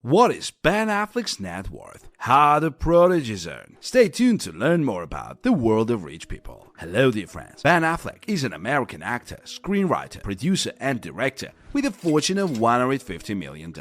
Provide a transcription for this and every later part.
What is Ben Affleck's net worth? How the prodigies earn? Stay tuned to learn more about the world of rich people. Hello dear friends, Ben Affleck is an American actor, screenwriter, producer and director with a fortune of $150 million.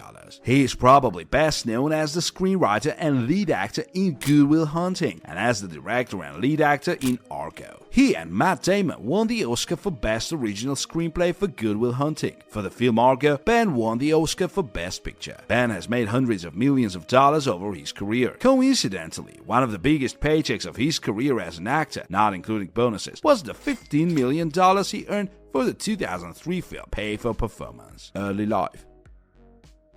He is probably best known as the screenwriter and lead actor in Good Will Hunting and as the director and lead actor in Argo. He and Matt Damon won the Oscar for Best Original Screenplay for Good Will Hunting. For the film Argo, Ben won the Oscar for Best Picture. Ben has made hundreds of millions of dollars over his career. Coincidentally, one of the biggest paychecks of his career as an actor, not including bonuses, was the $15 million he earned for the 2003 film Pay for Performance, Early Life.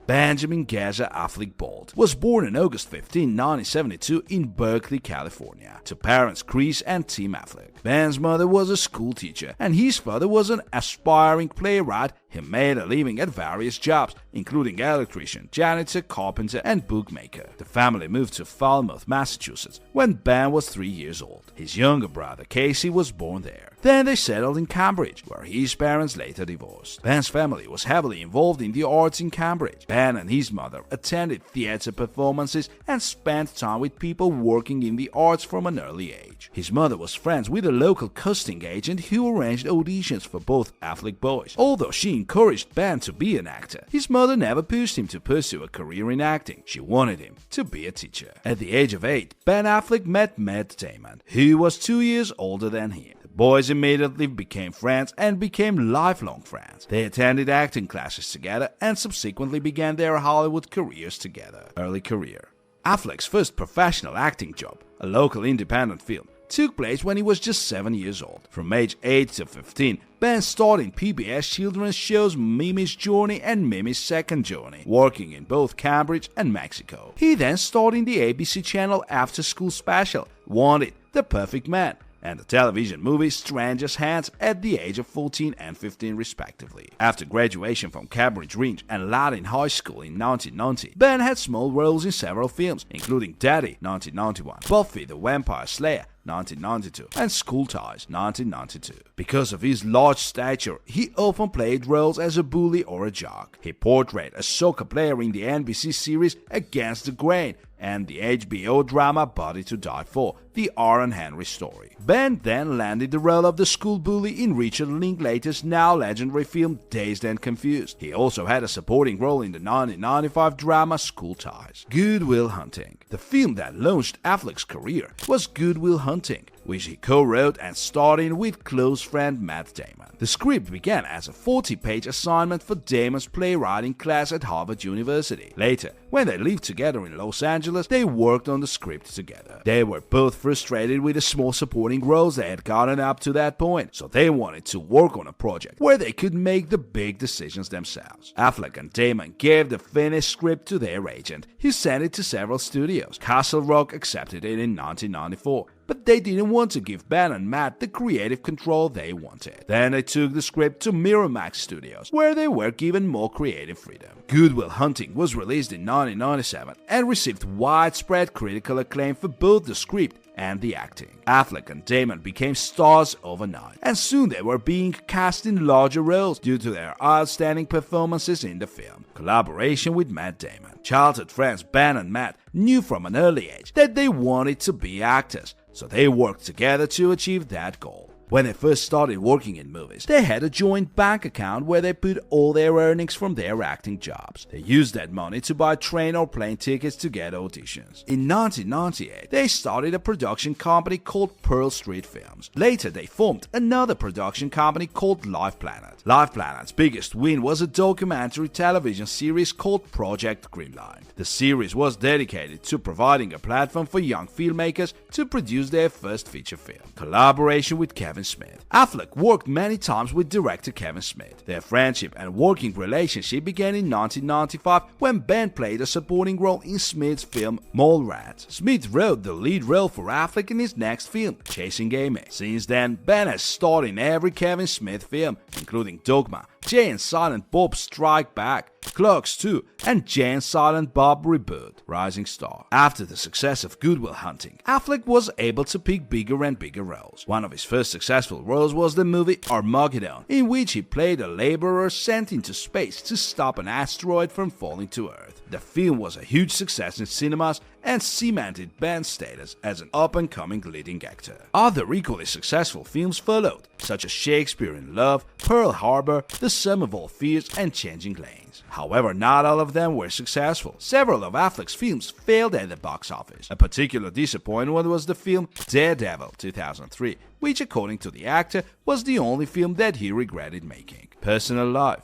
Benjamin Gaza Affleck Bolt was born on August 15, 1972 in Berkeley, California, to parents Chris and Tim Affleck. Ben's mother was a school teacher, and his father was an aspiring playwright. He made a living at various jobs, including electrician, janitor, carpenter, and bookmaker. The family moved to Falmouth, Massachusetts, when Ben was 3 years old. His younger brother, Casey, was born there. Then they settled in Cambridge, where his parents later divorced. Ben's family was heavily involved in the arts in Cambridge. Ben and his mother attended theater performances and spent time with people working in the arts from an early age. His mother was friends with a local casting agent who arranged auditions for both Affleck boys. Although she encouraged Ben to be an actor, his mother never pushed him to pursue a career in acting. She wanted him to be a teacher. At the age of 8, Ben Affleck met Matt Damon, who was 2 years older than him. The boys immediately became friends and became lifelong friends. They attended acting classes together and subsequently began their Hollywood careers together. Early career. Affleck's first professional acting job, a local independent film, took place when he was just 7 years old. From age 8 to 15, Ben starred in PBS children's shows Mimi's Journey and Mimi's Second Journey, working in both Cambridge and Mexico. He then starred in the ABC channel after-school special, Wanted, The Perfect Man, and the television movie Stranger's Hands at the age of 14 and 15 respectively. After graduation from Cambridge Range and Latin High School in 1990, Ben had small roles in several films, including Daddy 1991, Buffy the Vampire Slayer 1992, and School Ties 1992. Because of his large stature, he often played roles as a bully or a jock. He portrayed a soccer player in the NBC series Against the Grain and the HBO drama Body to Die For, the Aaron Henry story. Ben then landed the role of the school bully in Richard Linklater's now legendary film Dazed and Confused. He also had a supporting role in the 1995 drama School Ties. Good Will Hunting. The film that launched Affleck's career was Good Will Hunting, which he co-wrote and starred in with close friend Matt Damon. The script began as a 40-page assignment for Damon's playwriting class at Harvard University. Later, when they lived together in Los Angeles, they worked on the script together. They were both frustrated with the small supporting roles they had gotten up to that point, so they wanted to work on a project where they could make the big decisions themselves. Affleck and Damon gave the finished script to their agent. He sent it to several studios. Castle Rock accepted it in 1994. But they didn't want to give Ben and Matt the creative control they wanted. Then they took the script to Miramax Studios, where they were given more creative freedom. Good Will Hunting was released in 1997 and received widespread critical acclaim for both the script and the acting. Affleck and Damon became stars overnight, and soon they were being cast in larger roles due to their outstanding performances in the film. Collaboration with Matt Damon. Childhood friends Ben and Matt knew from an early age that they wanted to be actors, so they worked together to achieve that goal. When they first started working in movies, they had a joint bank account where they put all their earnings from their acting jobs. They used that money to buy train or plane tickets to get auditions. In 1998, they started a production company called Pearl Street Films. Later, they formed another production company called Life Planet. Life Planet's biggest win was a documentary television series called Project Greenlight. The series was dedicated to providing a platform for young filmmakers to produce their first feature film. Collaboration with Kevin Smith. Affleck worked many times with director Kevin Smith. Their friendship and working relationship began in 1995 when Ben played a supporting role in Smith's film Mallrats. Smith wrote the lead role for Affleck in his next film, Chasing Amy. Since then, Ben has starred in every Kevin Smith film, including Dogma, Jay and Silent Bob Strike Back, Clerks 2, and Jay and Silent Bob Reboot, Rising Star. After the success of Good Will Hunting, Affleck was able to pick bigger and bigger roles. One of his first successful roles was the movie Armageddon, in which he played a laborer sent into space to stop an asteroid from falling to Earth. The film was a huge success in cinemas and cemented Ben's status as an up-and-coming leading actor. Other equally successful films followed, such as Shakespeare in Love, Pearl Harbor, The Sum of All Fears, and Changing Lanes. However, not all of them were successful. Several of Affleck's films failed at the box office. A particular disappointment was the film Daredevil 2003, which, according to the actor, was the only film that he regretted making. Personal life.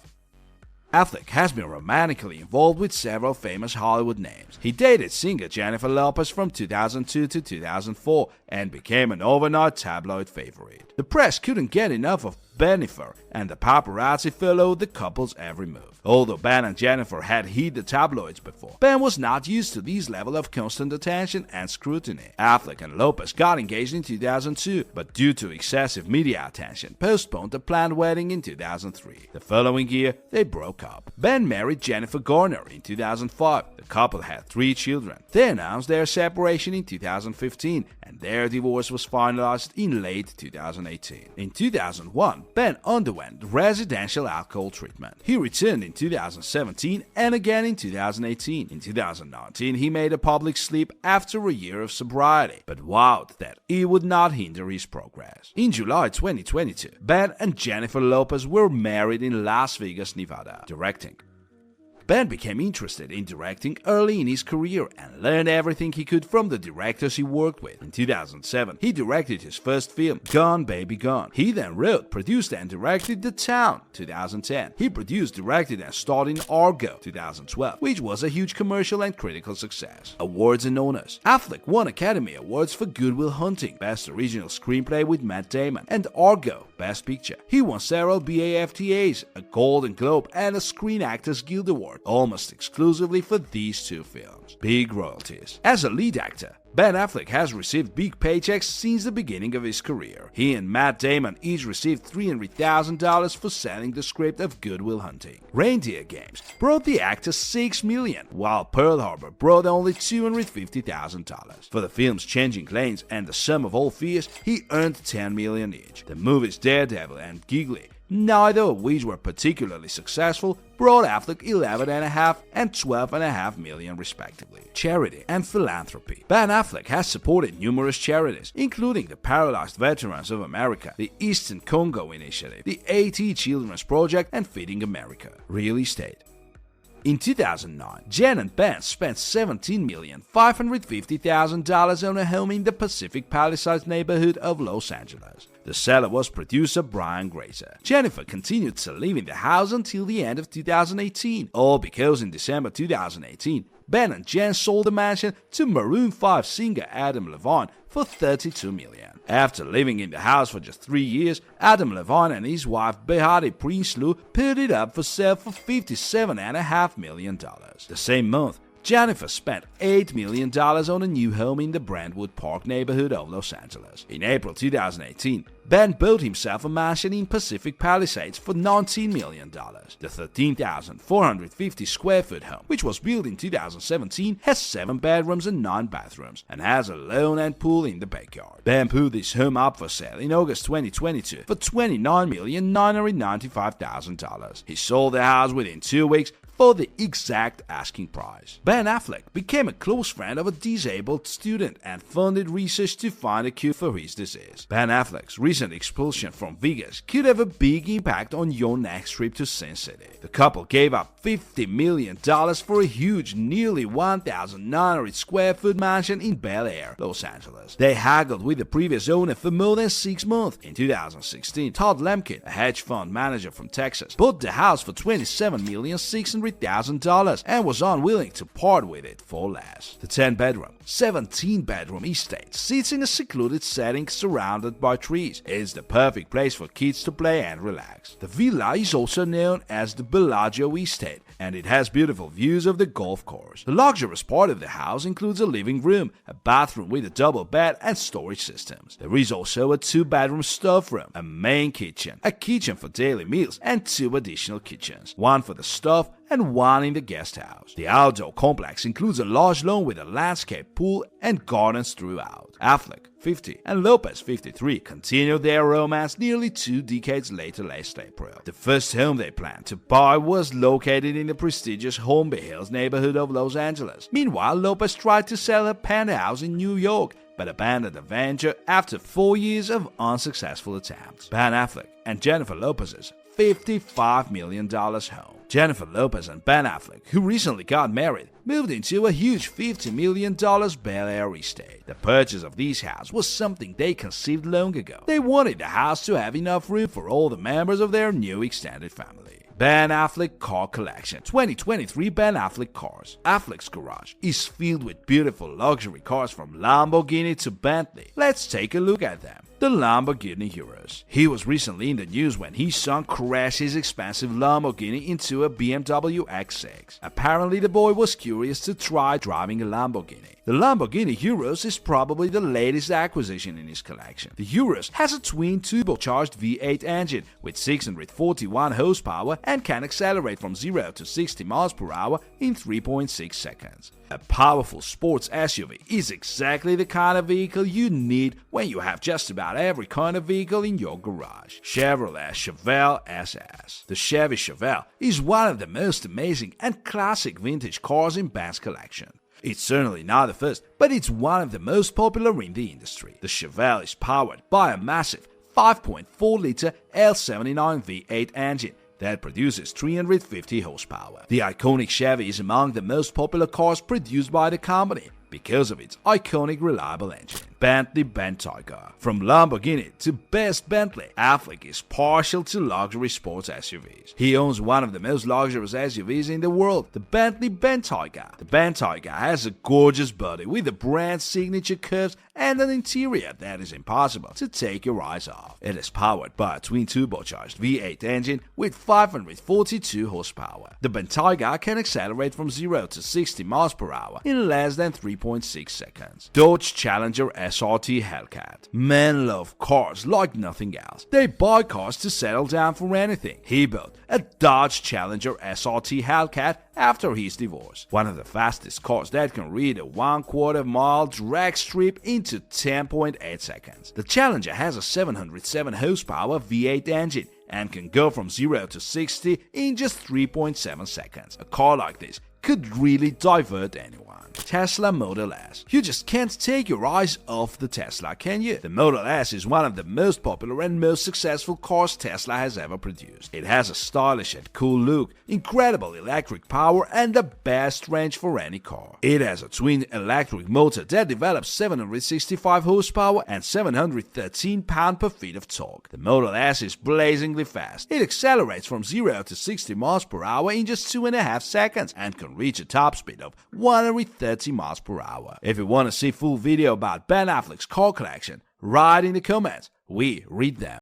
Affleck has been romantically involved with several famous Hollywood names. He dated singer Jennifer Lopez from 2002 to 2004 and became an overnight tabloid favorite. The press couldn't get enough of Bennifer, and the paparazzi followed the couple's every move. Although Ben and Jennifer had hit the tabloids before, Ben was not used to this level of constant attention and scrutiny. Affleck and Lopez got engaged in 2002, but due to excessive media attention, postponed the planned wedding in 2003. The following year, they broke up. Ben married Jennifer Garner in 2005. The couple had 3 children. They announced their separation in 2015, and their divorce was finalized in late 2018. In 2001, Ben underwent residential alcohol treatment. He returned in 2017 and again in 2018. In 2019, he made a public slip after a year of sobriety, but vowed that it would not hinder his progress. In July 2022, Ben and Jennifer Lopez were married in Las Vegas, Nevada. Directing. Ben became interested in directing early in his career and learned everything he could from the directors he worked with. In 2007, he directed his first film, Gone Baby Gone. He then wrote, produced and directed The Town, 2010. He produced, directed and starred in Argo, 2012, which was a huge commercial and critical success. Awards and honors. Affleck won Academy Awards for Good Will Hunting, Best Original Screenplay with Matt Damon, and Argo, Best Picture. He won several BAFTAs, a Golden Globe, and a Screen Actors Guild Award, almost exclusively for these 2 films. Big royalties. As a lead actor, Ben Affleck has received big paychecks since the beginning of his career. He and Matt Damon each received $300,000 for selling the script of Good Will Hunting. Reindeer Games brought the actor $6 million, while Pearl Harbor brought only $250,000. For the films Changing Lanes and The Sum of All Fears, he earned $10 million each. The movies Daredevil and Giggly, neither of which were particularly successful, brought Affleck $11.5 and $12.5 million respectively. Charity and philanthropy. Ben Affleck has supported numerous charities, including the Paralyzed Veterans of America, the Eastern Congo Initiative, the AT Children's Project, and Feeding America. Real estate. In 2009, Jen and Ben spent $17,550,000 on a home in the Pacific Palisades neighborhood of Los Angeles. The seller was producer Brian Grazer. Jennifer continued to live in the house until the end of 2018, all because in December 2018, Ben and Jen sold the mansion to Maroon 5 singer Adam Levine for $32 million. After living in the house for just 3 years, Adam Levine and his wife Behati Prinsloo put it up for sale for $57.5 million. The same month, Jennifer spent $8 million on a new home in the Brentwood Park neighborhood of Los Angeles. In April 2018, Ben bought himself a mansion in Pacific Palisades for $19 million. The 13,450 square foot home, which was built in 2017, has 7 bedrooms and 9 bathrooms and has a lawn and pool in the backyard. Ben put this home up for sale in August 2022 for $29,995,000. He sold the house within 2 weeks for the exact asking price. Ben Affleck became a close friend of a disabled student and funded research to find a cure for his disease. Ben Affleck's recent expulsion from Vegas could have a big impact on your next trip to Sin City. The couple gave up $50 million for a huge, nearly 1,900 square foot mansion in Bel Air, Los Angeles. They haggled with the previous owner for more than 6 months. In 2016, Todd Lemkin, a hedge fund manager from Texas, bought the house for $27,600,000 and was unwilling to part with it for less. The 10-bedroom, 17-bedroom estate sits in a secluded setting surrounded by trees. It's the perfect place for kids to play and relax. The villa is also known as the Bellagio Estate and it has beautiful views of the golf course. The luxurious part of the house includes a living room, a bathroom with a double bed and storage systems. There is also a 2-bedroom storeroom, a main kitchen, a kitchen for daily meals, and 2 additional kitchens, one for the staff and one in the guest house. The outdoor complex includes a large lawn with a landscape pool and gardens throughout. Affleck, 50, and Lopez, 53, continued their romance nearly 2 decades later last April. The first home they planned to buy was located in the prestigious Holmby Hills neighborhood of Los Angeles. Meanwhile, Lopez tried to sell a penthouse in New York, but abandoned the venture after 4 years of unsuccessful attempts. Ben Affleck and Jennifer Lopez's $55 million home. Jennifer Lopez and Ben Affleck, who recently got married, moved into a huge $50 million Bel Air estate. The purchase of this house was something they conceived long ago. They wanted the house to have enough room for all the members of their new extended family. Ben Affleck Car Collection 2023 Ben Affleck Cars. Affleck's garage is filled with beautiful luxury cars from Lamborghini to Bentley. Let's take a look at them. The Lamborghini Heroes. He was recently in the news when his son crashed his expensive Lamborghini into a BMW X6. Apparently, the boy was curious to try driving a Lamborghini. The Lamborghini Heroes is probably the latest acquisition in his collection. The Heroes has a twin turbocharged V8 engine with 641 horsepower and can accelerate from 0 to 60 miles per hour in 3.6 seconds. A powerful sports SUV is exactly the kind of vehicle you need when you have just about every kind of vehicle in your garage. Chevrolet Chevelle SS. The Chevy Chevelle is one of the most amazing and classic vintage cars in Ben's collection. It's certainly not the first, but it's one of the most popular in the industry. The Chevelle is powered by a massive 5.4-liter L79 V8 engine that produces 350 horsepower. The iconic Chevy is among the most popular cars produced by the company because of its iconic reliable engine. Bentley Bentayga. From Lamborghini to Best Bentley, Affleck is partial to luxury sports SUVs. He owns one of the most luxurious SUVs in the world, the Bentley Bentayga. The Bentayga has a gorgeous body with the brand's signature curves and an interior that is impossible to take your eyes off. It is powered by a twin turbocharged V8 engine with 542 horsepower. The Bentayga can accelerate from 0 to 60 miles per hour in less than 3.6 seconds. Dodge Challenger SRT Hellcat. Men love cars like nothing else. They buy cars to settle down for anything. He built a Dodge Challenger SRT Hellcat after his divorce. One of the fastest cars that can read a 1/4 mile drag strip into 10.8 seconds. The Challenger has a 707 horsepower V8 engine and can go from 0 to 60 in just 3.7 seconds. A car like this could really divert anyone. Tesla Model S. You just can't take your eyes off the Tesla, can you? The Model S is one of the most popular and most successful cars Tesla has ever produced. It has a stylish and cool look, incredible electric power, and the best range for any car. It has a twin electric motor that develops 765 horsepower and 713 pound-per-feet of torque. The Model S is blazingly fast. It accelerates from 0 to 60 miles per hour in just 2.5 seconds and can reach a top speed of 130 miles per hour. If you want to see full video about Ben Affleck's car collection, write in the comments. We read them.